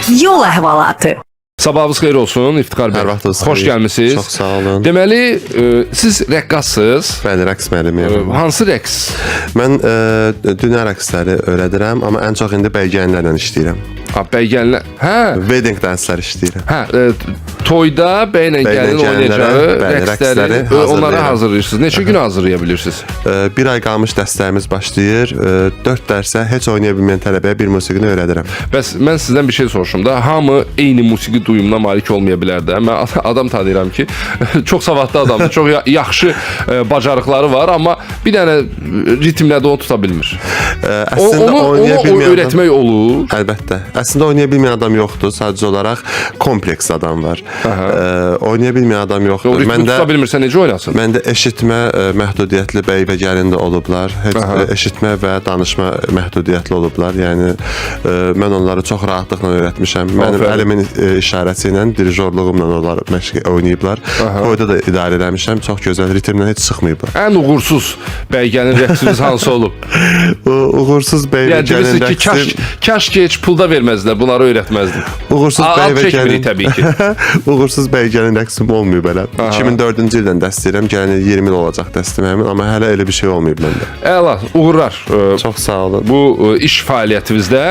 Yol əhvalatı. Sabahınız xeyir olsun İftikhar bəy. Hər vaxtınız Xoş xeyir. gəlmisiniz. Çox sağ olun. Deməli, siz rəqqassınız. Bəli, rəqs müəllimiyəm. Hansı rəqs? Mən dünya rəqsləri öyrədirəm, amma ən çox indi bəygənlərlə işləyirəm. Bəygənlər. Hə. Wedding danslar işləyirəm. Hə, toyda bəylə gəlin oynayacağı rəqsləri onlara hazırlayırsınız. Neçə gün hazırlaya bilirsiniz? Bir ay qalmış dərslərimiz başlayır. 4 dərsə heç oynaya bilməyən tələbəyə bir musiqini öyrədirəm. Bəs mən sizdən bir şey soruşum da, hamı eyni musiqi duyumuna malik olmaya bilər də. Mən adam tanıyıram ki, çox savadlı adamdır, çox yaxşı bacarıqları var, amma bir dənə ritmlə də onu tuta bilmir. Əslində oynaya bilməyən öyrətmək olur. Əlbəttə. Əslində oynaya bilməyən adam yoxdur, sadəcə olaraq kompleks adam var. Oynaya bilməyən adam yoxdur. O ritmi tuta bilmirsə necə oynasın? Məndə eşitmə məhdudiyyətli bəy və gəlin də olublar. Eşitmə və danışma məhdudiyyətli olublar. Yəni mən onları çox rahatlıqla öyrətmişəm. Mənim əlimin işarəsi ilə, dirijorluğumla onlar məşq oynayıblar. Toyda da idarə eləmişəm. Çox gözəl ritmlə heç çıxmayıblar. Ən uğursuz bəygəlin rəqsiniz hansı olub? Uğursuz bəy və gəlin rəqsi. Kaş ki heç pulda verməzdilər, bunları öyrətməzdilər. Uğursuz bəy və gəlin təbii ki. Uğursuz bəy gəlin rəqsim olmayıb elə. 2004-cü ildən dəstəyirəm. Gəlin 20 il olacaq dəstim həmin, amma hələ elə bir şey olmayıb məndə. Əla, uğurlar. Çox sağ olun. Bu iş fəaliyyətinizdə.